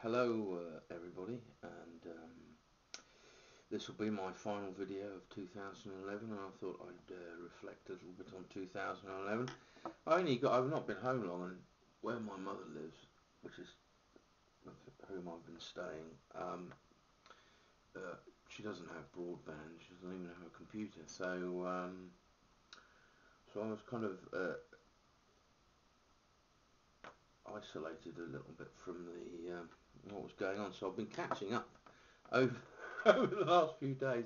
Hello everybody, and this will be my final video of 2011, and I thought I'd reflect a little bit on 2011. I've not been home long, and where my mother lives, which is with whom I've been staying, she doesn't have broadband, she doesn't even have a computer, so I was kind of isolated a little bit from the what was going on. So I've been catching up over over the last few days,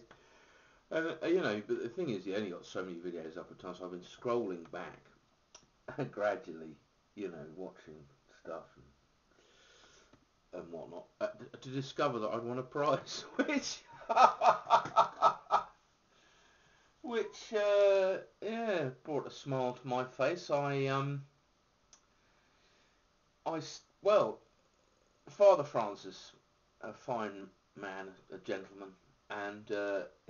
and but the thing is, you only got so many videos up at times. So I've been scrolling back and gradually, watching stuff and whatnot to discover that I'd won a prize, which yeah, brought a smile to my face. Well, Father Francis, a fine man, a gentleman, and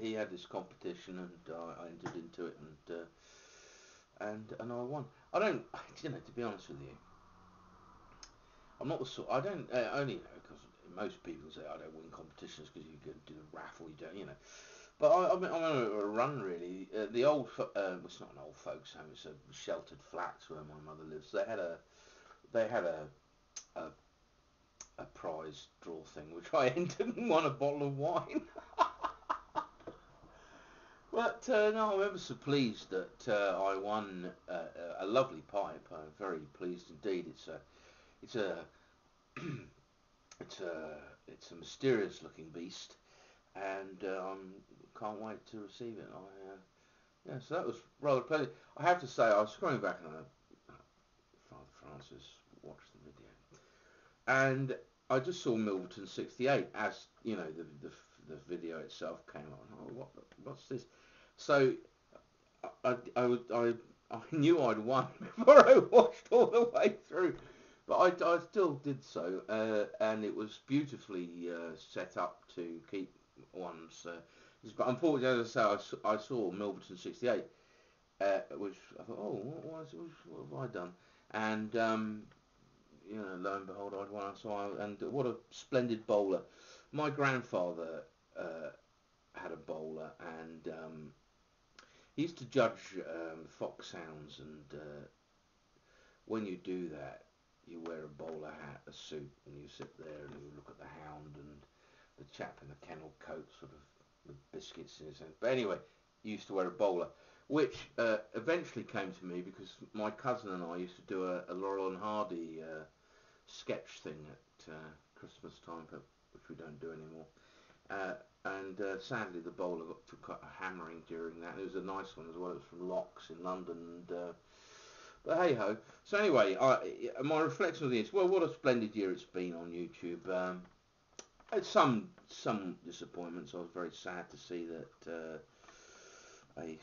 he had this competition, and I entered into it, and I won. I don't, to be honest with you, I'm not the sort. I don't only because most people say I don't win competitions because you do the raffle, you don't, But I'm on a run really. The old, well, it's not an old folks' home; it's a sheltered flats where my mother lives. They had a prize draw thing, which I entered and won a bottle of wine. But no, I'm ever so pleased that I won a lovely pipe. I'm very pleased indeed. It's a it's a it's a mysterious looking beast, and can't wait to receive it. Yeah, so that was rather pleasant. I have to say, I was scrolling back and Father Francis watched the video, and I just saw Milverton 68 as the video itself came on. Oh, what's this? So I knew I'd won before I watched all the way through, but I still did so, and it was beautifully set up to keep one's. But unfortunately, as I say, I saw Milverton 68, which I thought, oh, what have I done? And lo and behold, I'd won. And what a splendid bowler! My grandfather had a bowler, and he used to judge foxhounds, and when you do that, you wear a bowler hat, a suit, and you sit there and you look at the hound and the chap in the kennel coat, sort of with biscuits in his hand. But anyway, he used to wear a bowler, which eventually came to me because my cousin and I used to do a Laurel and Hardy sketch thing at Christmas time, which we don't do anymore. And sadly, the bowler took quite a hammering during that. It was a nice one as well. It was from Locks in London. And, but hey ho. So anyway, my reflection on this. Well, what a splendid year it's been on YouTube. Had some disappointments. I was very sad to see that a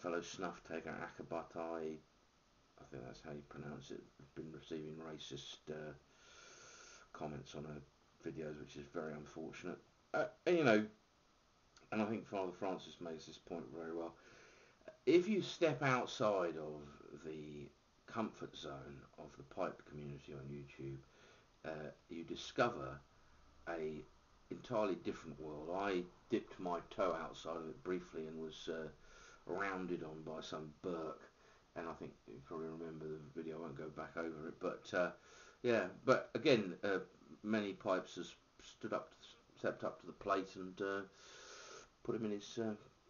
fellow snuff taker, Akabatai, I think that's how you pronounce it, has been receiving racist comments on her videos, which is very unfortunate. And I think Father Francis makes this point very well. If you step outside of the comfort zone of the pipe community on YouTube, you discover a entirely different world. I dipped my toe outside of it briefly and was rounded on by some Burke, and I think you probably remember the video. I won't go back over it, but yeah. But again, many pipes has stepped up to the plate and put him in his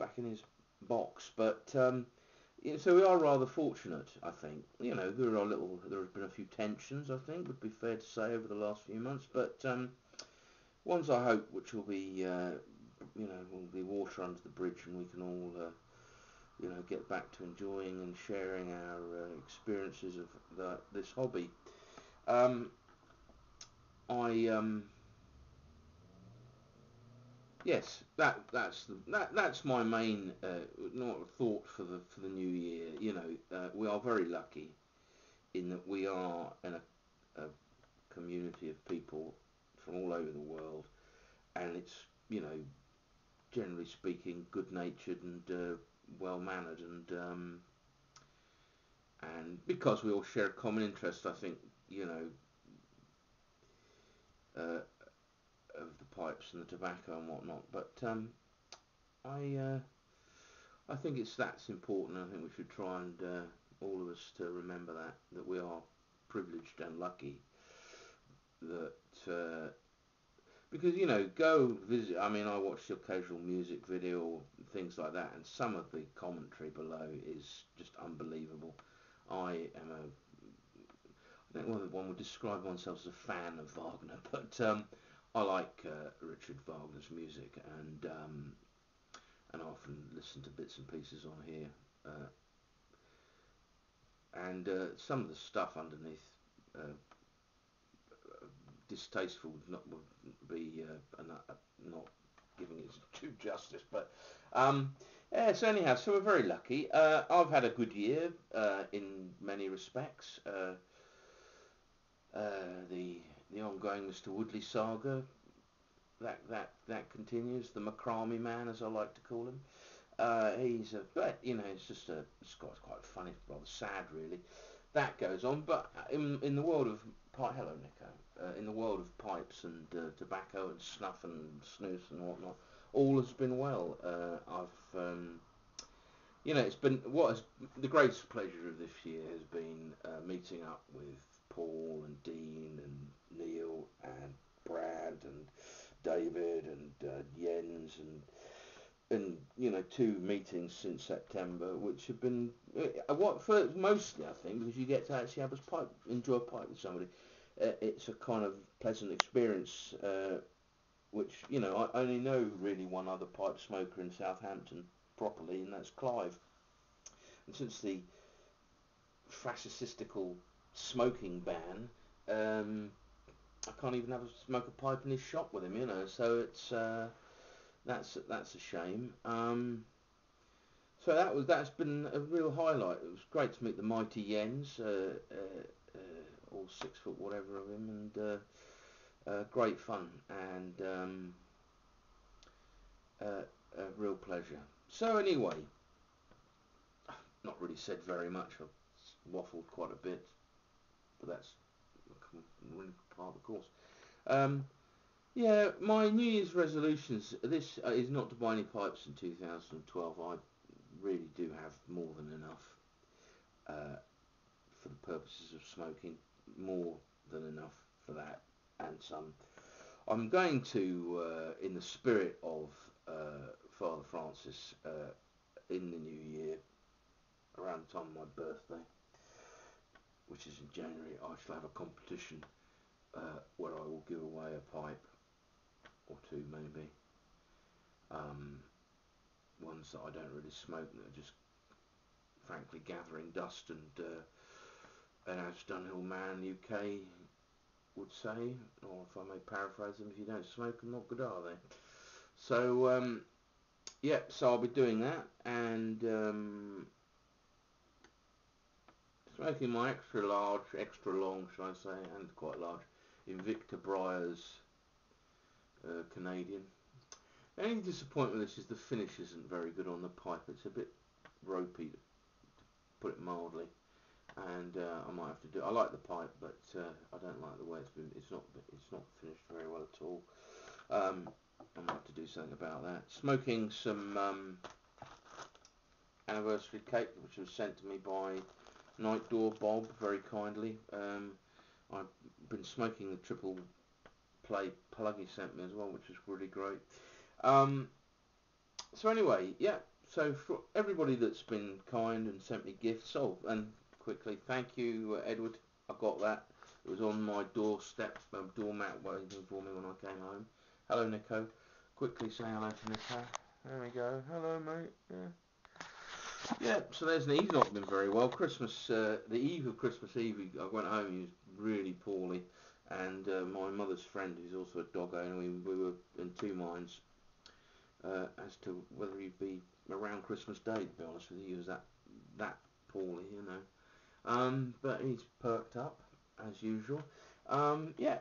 back in his box. But so we are rather fortunate, I think. There have been a few tensions, I think, would be fair to say, over the last few months, but ones I hope which will be will be water under the bridge, and we can all get back to enjoying and sharing our experiences of this hobby. Yes, that's my main thought for the new year. We are very lucky in that we are in a community of people from all over the world, and it's generally speaking good natured and well mannered, and because we all share a common interest, I think uh, of the pipes and the tobacco and whatnot. But I I think that's important. I think we should try and all of us to remember that we are privileged and lucky that because go visit. I mean, I watch the occasional music video or things like that, and some of the commentary below is just unbelievable. I don't know whether one would describe oneself as a fan of Wagner, but I like Richard Wagner's music, and I often listen to bits and pieces on here. And some of the stuff underneath uh, distasteful would be not giving it due justice, but yeah. So anyhow, so we're very lucky. I've had a good year in many respects. The ongoing Mr. Woodley saga that continues. The Macrame Man, as I like to call him. But it's quite funny, rather sad, really. That goes on, but in the world of hello, Nico. In the world of pipes and tobacco and snuff and snus and whatnot, all has been well. It's been the greatest pleasure of this year has been meeting up with Paul and Dean and Neil and Brad and David and Jens and 2 meetings since September, which have been what for mostly I think because you get to actually enjoy a pipe with somebody. It's a kind of pleasant experience, which I only know really one other pipe smoker in Southampton properly, and that's Clive. And since the fascistical smoking ban, I can't even smoke a pipe in his shop with him, So it's that's a shame. So that's been a real highlight. It was great to meet the mighty Jens, all 6 foot whatever of him, and great fun and a real pleasure. So anyway, not really said very much. I've waffled quite a bit, but that's really part of the course. Yeah, my New Year's resolutions. This is not to buy any pipes in 2012. I really do have more than enough for the purposes of smoking. More than enough for that, and some. I'm going to, in the spirit of Father Francis, in the new year, around the time of my birthday, which is in January, I shall have a competition where I will give away a pipe or 2 maybe. Ones that I don't really smoke, that are just frankly gathering dust, and as Dunhill Man UK would say, or if I may paraphrase them, if you don't smoke them, what good are they? So yeah, so I'll be doing that, and smoking my extra long, should I say, and quite large, Invicta Briars Canadian. The only disappointment with this is the finish isn't very good on the pipe. It's a bit ropey, to put it mildly, and I might have to do. I like the pipe, but I don't like the way it's been. It's not finished very well at all. I might have to do something about that. Smoking some anniversary cake, which was sent to me by Night Door Bob very kindly. I've been smoking the triple play plug he sent me as well, which was really great. So anyway, yeah. So for everybody that's been kind and sent me gifts, and quickly, thank you, Edward. I got that. It was on my doorstep, doormat waiting for me when I came home. Hello, Nico. Quickly say hello to Nico. There we go. Hello, mate. Yeah. So there's an. He's not been very well. Christmas, the eve of Christmas Eve, I went home. He was really poorly, and my mother's friend, who's also a dog owner, we were in 2 minds as to whether he'd be around Christmas Day. To be honest with you, he was that poorly, but he's perked up as usual. Yeah.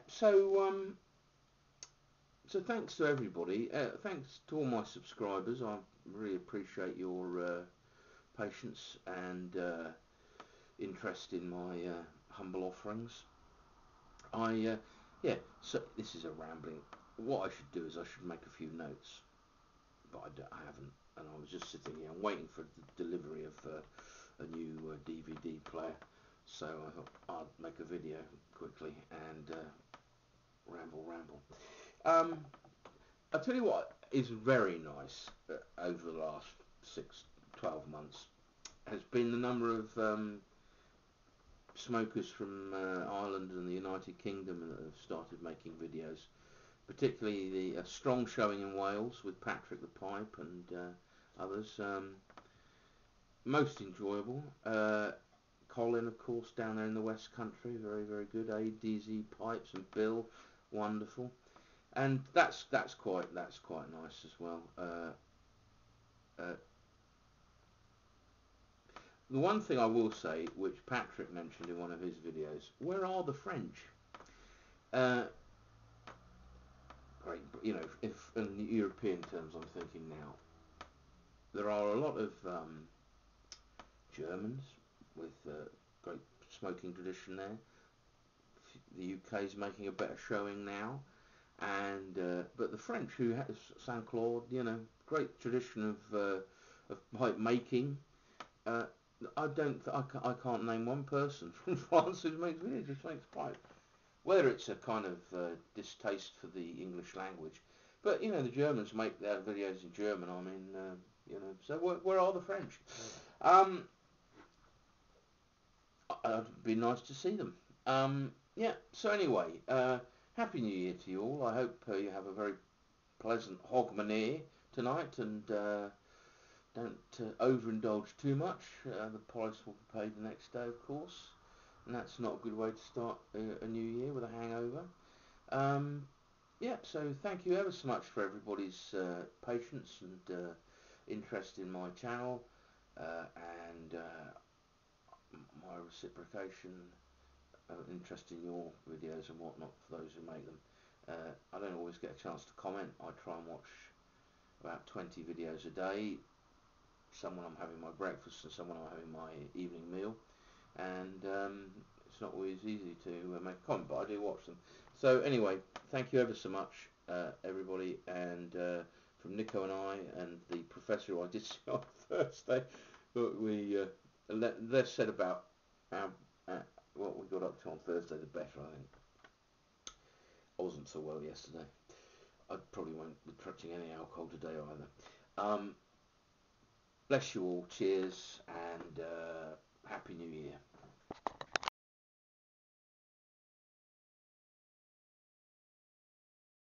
So thanks to everybody. Thanks to all my subscribers. I really appreciate your patience and interest in my humble offerings. yeah. So this is a rambling. What I should do is I should make a few notes, but I haven't. And I was just sitting here and waiting for the delivery of a new DVD player. So I thought I'd make a video quickly and ramble. Um, I'll tell you what is very nice over the last 12 months has been the number of smokers from Ireland and the United Kingdom that have started making videos. Particularly the strong showing in Wales with Patrick the Pipe and others. Most enjoyable. Colin, of course, down there in the West Country, very good. ADZ Pipes and Bill, wonderful. And that's quite nice as well. Uh, the one thing I will say, which Patrick mentioned in one of his videos, where are the French? Uh, Great, if in European terms, I'm thinking now there are a lot of Germans with great smoking tradition there. The UK is making a better showing now, and but the French, who has Saint Claude, great tradition of pipe making. Uh, I can't name one person from France who makes videos, just makes pipe. Whether it's a kind of distaste for the English language, but the Germans make their videos in German. I mean, so where are the French? Um, It'd be nice to see them. Yeah. So anyway, Happy New Year to you all. I hope you have a very pleasant hogmanay tonight and don't overindulge too much. The price will be paid the next day, of course, and that's not a good way to start a new year with a hangover. Um, yeah. So thank you ever so much for everybody's patience and interest in my channel and my reciprocation. Interest in your videos and whatnot for those who make them. I don't always get a chance to comment. I try and watch about 20 videos a day. Some when I'm having my breakfast and some when I'm having my evening meal. And it's not always easy to make a comment, but I do watch them. So anyway, thank you ever so much, everybody. And from Nico and I and the professor who I did see on Thursday, but we less said about our what we got up to on Thursday, the better, I think. I wasn't so well yesterday. I probably won't be touching any alcohol today either. Bless you all. Cheers and Happy New Year.